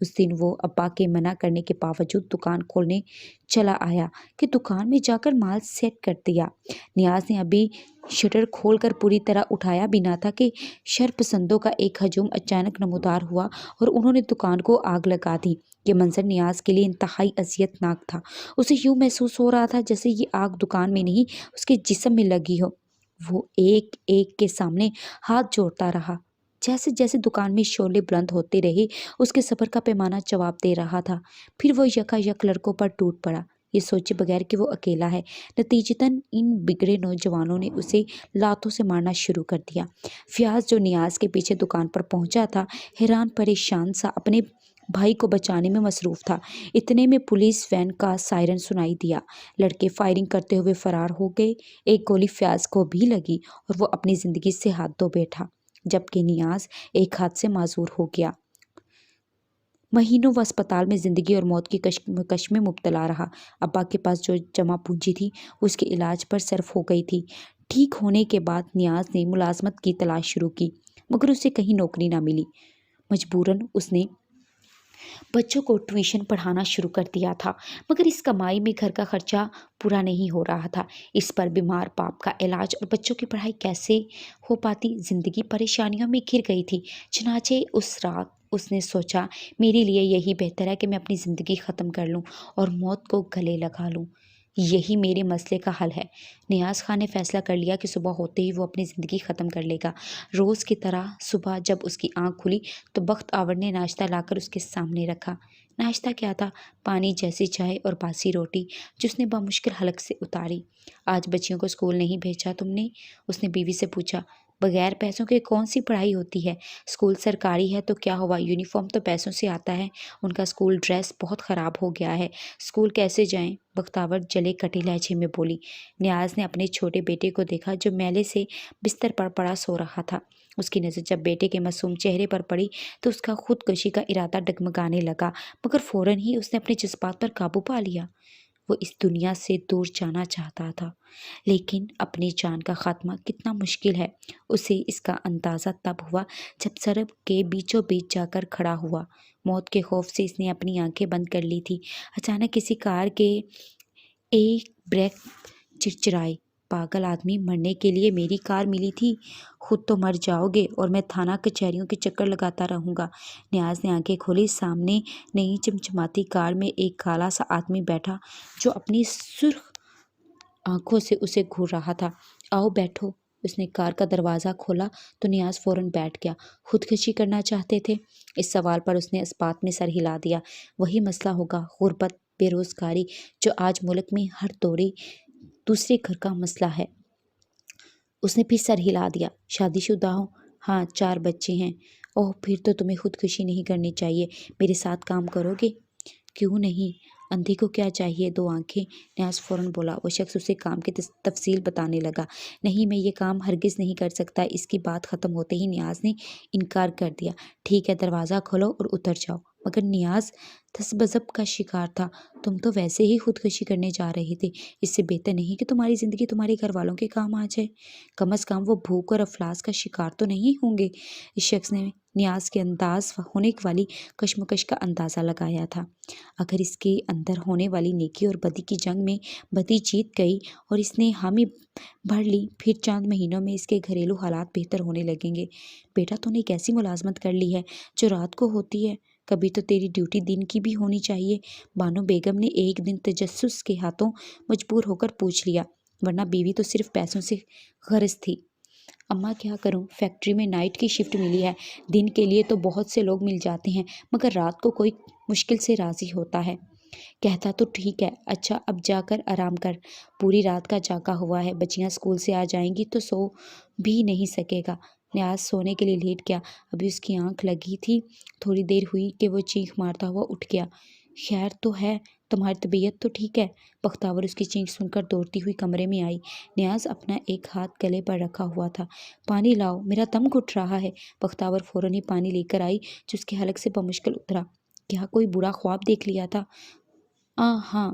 اس دن وہ ابا کے منع کرنے کے باوجود دکان کھولنے چلا آیا کہ دکان میں جا کر مال سیٹ کر دیا۔ نیاز نے ابھی شٹر کھول کر پوری طرح اٹھایا بھی نہ تھا کہ شرپسندوں کا ایک ہجوم اچانک نمودار ہوا اور انہوں نے دکان کو آگ لگا دی۔ یہ منظر نیاز کے لیے انتہائی اذیت ناک تھا۔ اسے یوں محسوس ہو رہا تھا جیسے یہ آگ دکان میں نہیں اس کے جسم میں لگی ہو۔ وہ ایک ایک کے سامنے ہاتھ جوڑتا رہا۔ جیسے جیسے دکان میں شعلے بلند ہوتے رہے اس کے صبر کا پیمانہ جواب دے رہا تھا۔ پھر وہ یکایک لڑکوں پر ٹوٹ پڑا، یہ سوچے بغیر کہ وہ اکیلا ہے۔ نتیجتاً ان بگڑے نوجوانوں نے اسے لاتوں سے مارنا شروع کر دیا۔ فیاض جو نیاز کے پیچھے دکان پر پہنچا تھا حیران پریشان سا اپنے بھائی کو بچانے میں مصروف تھا۔ اتنے میں پولیس وین کا سائرن سنائی دیا۔ لڑکے فائرنگ کرتے ہوئے فرار ہو گئے۔ ایک گولی فیاض کو بھی لگی اور وہ اپنی زندگی سے ہاتھ دھو بیٹھا، جبکہ نیاز ایک ہاتھ سے معذور ہو گیا۔ مہینوں وہ اسپتال میں زندگی اور موت کی کشمکش میں مبتلا رہا۔ ابا کے پاس جو جمع پونجی تھی اس کے علاج پر صرف ہو گئی تھی۔ ٹھیک ہونے کے بعد نیاز نے ملازمت کی تلاش شروع کی، مگر اسے کہیں نوکری نہ ملی۔ مجبوراً اس نے بچوں کو ٹیوشن پڑھانا شروع کر دیا تھا، مگر اس کمائی میں گھر کا خرچہ پورا نہیں ہو رہا تھا۔ اس پر بیمار باپ کا علاج اور بچوں کی پڑھائی کیسے ہو پاتی؟ زندگی پریشانیوں میں گھر گئی تھی۔ چنانچہ اس رات اس نے سوچا، میرے لیے یہی بہتر ہے کہ میں اپنی زندگی ختم کر لوں اور موت کو گلے لگا لوں۔ یہی میرے مسئلے کا حل ہے۔ نیاز خان نے فیصلہ کر لیا کہ صبح ہوتے ہی وہ اپنی زندگی ختم کر لے گا۔ روز کی طرح صبح جب اس کی آنکھ کھلی تو بخت آور نے ناشتہ لا کر اس کے سامنے رکھا۔ ناشتہ کیا تھا؟ پانی جیسی چائے اور باسی روٹی جو اس نے بمشکل حلق سے اتاری۔ آج بچیوں کو اسکول نہیں بھیجا تم نے؟ اس نے بیوی سے پوچھا۔ بغیر پیسوں کے کون سی پڑھائی ہوتی ہے؟ اسکول سرکاری ہے تو کیا ہوا، یونیفارم تو پیسوں سے آتا ہے۔ ان کا اسکول ڈریس بہت خراب ہو گیا ہے، اسکول کیسے جائیں؟ بختاور جلے کٹے لہجے میں بولی۔ نیاز نے اپنے چھوٹے بیٹے کو دیکھا جو میلے سے بستر پر پڑا سو رہا تھا۔ اس کی نظر جب بیٹے کے معصوم چہرے پر پڑی تو اس کا خودکشی کا ارادہ ڈگمگانے لگا، مگر فوراً ہی اس نے اپنے جذبات پر قابو پا لیا۔ وہ اس دنیا سے دور جانا چاہتا تھا، لیکن اپنی جان کا خاتمہ کتنا مشکل ہے، اسے اس کا اندازہ تب ہوا جب سڑک کے بیچوں بیچ جا کر کھڑا ہوا۔ موت کے خوف سے اس نے اپنی آنکھیں بند کر لی تھی۔ اچانک کسی کار کے ایک بریک چرچرائے۔ پاگل آدمی، مرنے کے لیے میری کار ملی تھی، خود تو مر جاؤ گے اور میں تھانہ کچہریوں کے چکر لگاتا رہوں گا۔ نیاز نے آنکھیں کھولی۔ سامنے نئی چمچماتی کار میں ایک کالا سا آدمی بیٹھا جو اپنی سرخ آنکھوں سے اسے گھور رہا تھا۔ آؤ بیٹھو۔ اس نے کار کا دروازہ کھولا تو نیاز فوراً بیٹھ گیا۔ خودکشی کرنا چاہتے تھے؟ اس سوال پر اس نے اس بات میں سر ہلا دیا۔ وہی مسئلہ ہوگا، غربت، بے روزگاری، جو آج ملک میں ہر دوسرے گھر کا مسئلہ ہے۔ اس نے پھر سر ہلا دیا۔ شادی شدہ ہو؟ ہاں، 4 بچے ہیں۔ اوہ، پھر تو تمہیں خودکشی نہیں کرنی چاہیے، میرے ساتھ کام کرو گے؟ کیوں نہیں؟ اندھی کو کیا چاہیے، 2 آنکھیں؟ نیاز فوراً بولا۔ وہ شخص اسے کام کی تفصیل بتانے لگا۔ نہیں، میں یہ کام ہرگز نہیں کر سکتا۔ اس کی بات ختم ہوتے ہی نیاز نے انکار کر دیا۔ ٹھیک ہے، دروازہ کھولو اور اتر جاؤ۔ مگر نیاز تذبذب کا شکار تھا۔ تم تو ویسے ہی خودکشی کرنے جا رہے تھے، اس سے بہتر نہیں کہ تمہاری زندگی تمہارے گھر والوں کے کام آ جائے۔ کم از کم وہ بھوک اور افلاس کا شکار تو نہیں ہوں گے۔ اس شخص نے نیاز کے انداز ہونے والی کشمکش کا اندازہ لگایا تھا۔ اگر اس کے اندر ہونے والی نیکی اور بدی کی جنگ میں بدی جیت گئی اور اس نے حامی بھر لی، پھر چند مہینوں میں اس کے گھریلو حالات بہتر ہونے لگیں گے۔ بیٹا، تو نے ایک ایسی ملازمت کر لی ہے جو رات کو ہوتی ہے، کبھی تو تیری ڈیوٹی دن کی بھی ہونی چاہیے۔ بانو بیگم نے ایک دن تجسس کے ہاتھوں مجبور ہو کر پوچھ لیا، ورنہ بیوی تو صرف پیسوں سے غرض تھی۔ اماں، کیا کروں، فیکٹری میں نائٹ کی شفٹ ملی ہے۔ دن کے لیے تو بہت سے لوگ مل جاتے ہیں، مگر رات کو کوئی مشکل سے راضی ہوتا ہے۔ کہتا تو ٹھیک ہے، اچھا اب جا کر آرام کر، پوری رات کا جاگا ہوا ہے، بچیاں اسکول سے آ جائیں گی تو سو بھی نہیں سکے گا۔ نیاز سونے کے لیے لیٹ گیا۔ ابھی اس کی آنکھ لگی تھی، تھوڑی دیر ہوئی کہ وہ چینخ مارتا ہوا اٹھ گیا۔ خیر تو ہے، تمہاری طبیعت تو ٹھیک ہے؟ بختاور اس کی چینخ سن کر دوڑتی ہوئی کمرے میں آئی۔ نیاز اپنا ایک ہاتھ گلے پر رکھا ہوا تھا۔ پانی لاؤ، میرا دم گھٹ رہا ہے۔ بختاور فوراً ہی پانی لے کر آئی جو اس کے حلق سے بمشکل اترا۔ کیا کوئی برا خواب دیکھ لیا تھا؟ ہاں،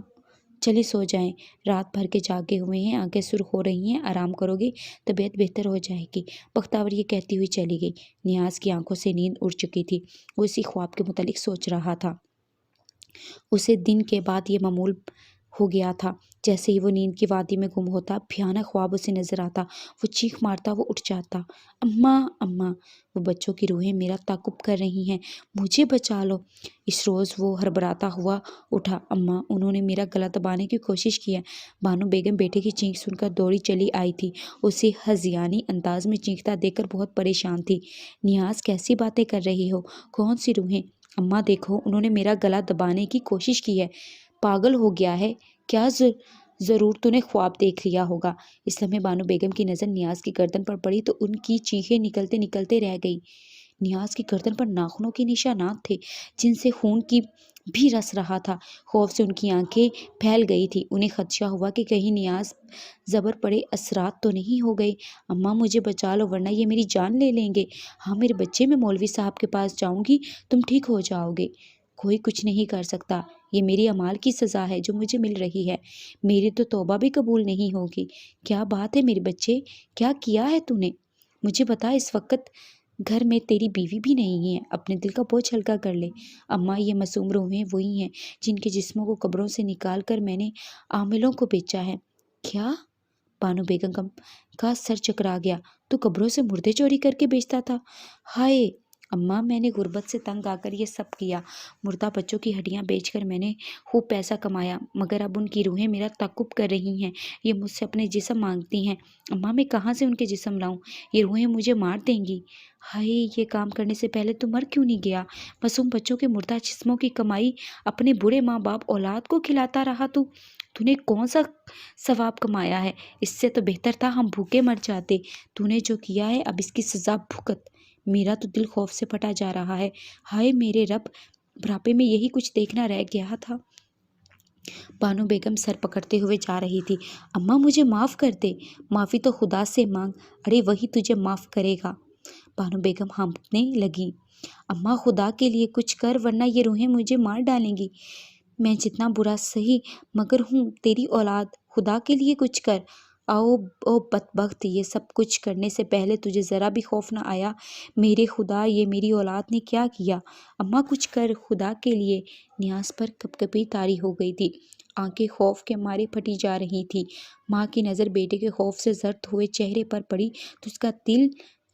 چلے سو جائیں، رات بھر کے جاگے ہوئے ہیں، آنکھیں سرخ ہو رہی ہیں، آرام کرو گے طبیعت بہتر ہو جائے گی۔ بختاور یہ کہتی ہوئی چلی گئی۔ نیاز کی آنکھوں سے نیند اڑ چکی تھی، وہ اسی خواب کے متعلق سوچ رہا تھا۔ اسے دن کے بعد یہ معمول ہو گیا تھا، جیسے ہی وہ نیند کی وادی میں گم ہوتا، بھیانک خواب اسے نظر آتا، وہ چیخ مارتا، وہ اٹھ جاتا، اماں اماں، وہ بچوں کی روحیں میرا تعاقب کر رہی ہیں، مجھے بچا لو۔ اس روز وہ ہڑبڑاتا ہوا اٹھا، اماں انہوں نے میرا گلا دبانے کی کوشش کی ہے۔ بانو بیگم بیٹے کی چیخ سن کر دوڑی چلی آئی تھی، اسے ہذیانی انداز میں چیختا دیکھ کر بہت پریشان تھی۔ نیاز کیسی باتیں کر رہی ہو؟ کون سی روحیں؟ اماں دیکھو، انہوں نے میرا گلا دبانے کی کوشش کی ہے۔ پاگل ہو گیا ہے کیا؟ ضرور تو نے خواب دیکھ لیا ہوگا۔ اس لمحے بانو بیگم کی نظر نیاز کی گردن پر پڑی تو ان کی چیخیں نکلتے نکلتے رہ گئی۔ نیاز کی گردن پر ناخنوں کے نشانات تھے، جن سے خون کی بھی رس رہا تھا۔ خوف سے ان کی آنکھیں پھیل گئی تھی، انہیں خدشہ ہوا کہ کہیں نیاز زبر پڑے اثرات تو نہیں ہو گئے۔ اماں مجھے بچا لو ورنہ یہ میری جان لے لیں گے۔ ہاں میرے بچے، میں مولوی صاحب کے پاس جاؤں گی، تم ٹھیک ہو جاؤ گے۔ کوئی کچھ نہیں کر سکتا، یہ میری اعمال کی سزا ہے جو مجھے مل رہی ہے، میری تو توبہ بھی قبول نہیں ہوگی۔ کیا بات ہے میرے بچے، کیا کیا ہے تو نے؟ مجھے بتا، اس وقت گھر میں تیری بیوی بھی نہیں ہے، اپنے دل کا بوجھ ہلکا کر لے۔ اماں یہ معصوم روحیں وہی ہیں جن کے جسموں کو قبروں سے نکال کر میں نے عاملوں کو بیچا ہے۔ کیا؟ بانو بیگم کا سر چکرا گیا۔ تو قبروں سے مردے چوری کر کے بیچتا تھا؟ ہائے اماں، میں نے غربت سے تنگ آ کر یہ سب کیا، مردہ بچوں کی ہڈیاں بیچ کر میں نے خوب پیسہ کمایا، مگر اب ان کی روحیں میرا تعاقب کر رہی ہیں، یہ مجھ سے اپنے جسم مانگتی ہیں۔ اماں میں کہاں سے ان کے جسم لاؤں؟ یہ روحیں مجھے مار دیں گی۔ ہائے، یہ کام کرنے سے پہلے تو مر کیوں نہیں گیا؟ معصوم بچوں کے مردہ جسموں کی کمائی اپنے بوڑھے ماں باپ اولاد کو کھلاتا رہا تو نے کون سا ثواب کمایا ہے؟ اس سے تو بہتر تھا ہم بھوکے مر جاتے۔ تو نے جو کیا ہے اب اس کی سزا بھگت۔ میرا تو دل خوف سے پھٹا جا رہا ہے۔ ہائے میرے رب، بڑھاپے میں یہی کچھ دیکھنا رہ گیا تھا۔ بانو بیگم سر پکڑتے ہوئے جا رہی تھی۔ اماں مجھے معاف کر دے، معافی تو خدا سے مانگ، ارے وہی تجھے معاف کرے گا۔ بانو بیگم ہانپنے لگی۔ اماں خدا کے لیے کچھ کر ورنہ یہ روحیں مجھے مار ڈالیں گی۔ میں جتنا برا سہی مگر ہوں تیری اولاد، خدا کے لیے کچھ کر۔ او بدبخت، یہ سب کچھ کرنے سے پہلے تجھے ذرا بھی خوف نہ آیا؟ میرے خدا، یہ میری اولاد نے کیا کیا؟ اماں کچھ کر خدا کے لیے۔ نیاز پر کپکپی طاری ہو گئی تھی، آنکھیں خوف کے مارے پھٹی جا رہی تھی۔ ماں کی نظر بیٹے کے خوف سے زرد ہوئے چہرے پر پڑی تو اس کا دل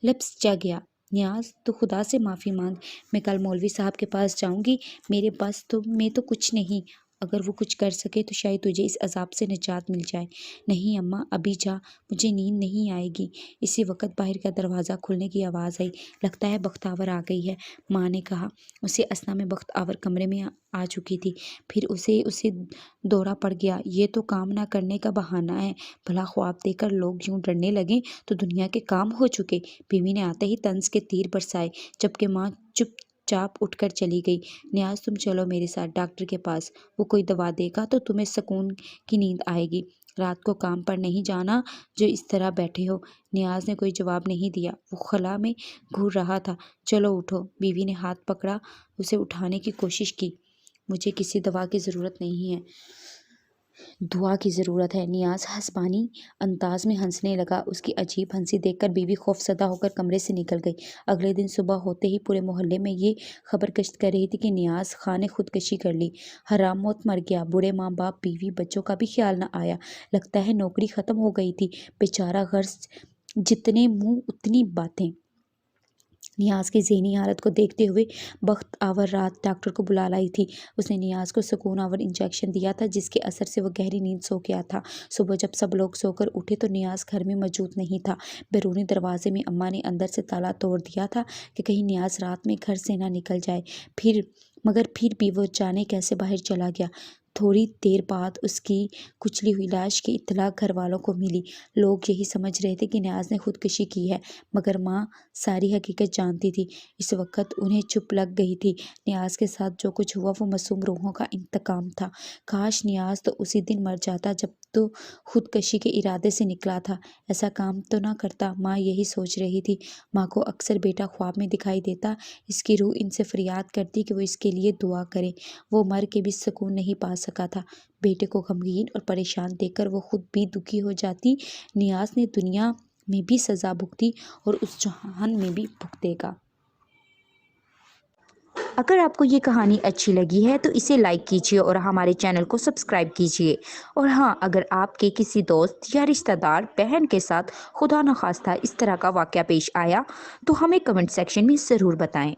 لپس گیا۔ نیاز تو خدا سے معافی مانگ، میں کل مولوی صاحب کے پاس جاؤں گی، میرے بس میں تو کچھ نہیں، اگر وہ کچھ کر سکے تو شاید تجھے اس عذاب سے نجات مل جائے۔ نہیں اماں، ابھی جا، مجھے نیند نہیں آئے گی۔ اسی وقت باہر کا دروازہ کھلنے کی آواز آئی، لگتا ہے بختاور آ گئی ہے، ماں نے کہا۔ اسے اثنا میں بختاور کمرے میں آ چکی تھی، پھر اسے دورہ پڑ گیا۔ یہ تو کام نہ کرنے کا بہانہ ہے، بھلا خواب دیکھ کر لوگ یوں ڈرنے لگیں تو دنیا کے کام ہو چکے۔ بیوی نے آتے ہی طنز کے تیر برسائے، جبکہ ماں چپ چاپ اٹھ کر چلی گئی۔ نیاز تم چلو میرے ساتھ ڈاکٹر کے پاس، وہ کوئی دوا دے گا تو تمہیں سکون کی نیند آئے گی۔ رات کو کام پر نہیں جانا جو اس طرح بیٹھے ہو۔ نیاز نے کوئی جواب نہیں دیا، وہ خلا میں گھور رہا تھا۔ چلو اٹھو، بیوی نے ہاتھ پکڑا، اسے اٹھانے کی کوشش کی۔ مجھے کسی دوا کی ضرورت نہیں ہے، دعا کی ضرورت ہے۔ نیاز حسبانی انداز میں ہنسنے لگا، اس کی عجیب ہنسی دیکھ کر بیوی خوفزدہ ہو کر کمرے سے نکل گئی۔ اگلے دن صبح ہوتے ہی پورے محلے میں یہ خبر گشت کر رہی تھی کہ نیاز خان نے خودکشی کر لی، حرام موت مر گیا۔ بوڑھے ماں باپ، بیوی، بچوں کا بھی خیال نہ آیا، لگتا ہے نوکری ختم ہو گئی تھی۔ بیچارہ غرض جتنے منہ اتنی باتیں۔ نیاز کی ذہنی حالت کو دیکھتے ہوئے بختاور رات ڈاکٹر کو بلا لائی تھی۔ اس نے نیاز کو سکون آور انجیکشن دیا تھا جس کے اثر سے وہ گہری نیند سو گیا تھا۔ صبح جب سب لوگ سو کر اٹھے تو نیاز گھر میں موجود نہیں تھا۔ بیرونی دروازے میں اماں نے اندر سے تالا توڑ دیا تھا کہ کہیں نیاز رات میں گھر سے نہ نکل جائے، مگر پھر بھی وہ جانے کیسے باہر چلا گیا۔ تھوڑی دیر بعد اس کی کچلی ہوئی لاش کی اطلاع گھر والوں کو ملی۔ لوگ یہی سمجھ رہے تھے کہ نیاز نے خودکشی کی ہے، مگر ماں ساری حقیقت جانتی تھی۔ اس وقت انہیں چپ لگ گئی تھی۔ نیاز کے ساتھ جو کچھ ہوا وہ معصوم روحوں کا انتقام تھا۔ کاش نیاز تو اسی دن مر جاتا جب تو خودکشی کے ارادے سے نکلا تھا، ایسا کام تو نہ کرتا۔ ماں یہی سوچ رہی تھی۔ ماں کو اکثر بیٹا خواب میں دکھائی دیتا، اس کی روح ان سے فریاد کرتی کہ وہ اس کے لیے دعا کریں، وہ مر کے بھی سکون نہیں پا سکا تھا۔ بیٹے کو غمگین اور پریشان دیکھ کر وہ خود بھی دکھی ہو جاتی۔ نیاز نے دنیا میں بھی سزا بھگتی اور اس جہان میں بھی بھگتے گا۔ اگر آپ کو یہ کہانی اچھی لگی ہے تو اسے لائک کیجیے اور ہمارے چینل کو سبسکرائب کیجیے۔ اور ہاں، اگر آپ کے کسی دوست یا رشتہ دار بہن کے ساتھ خدا نخواستہ اس طرح کا واقعہ پیش آیا تو ہمیں کمنٹ سیکشن میں ضرور بتائیں۔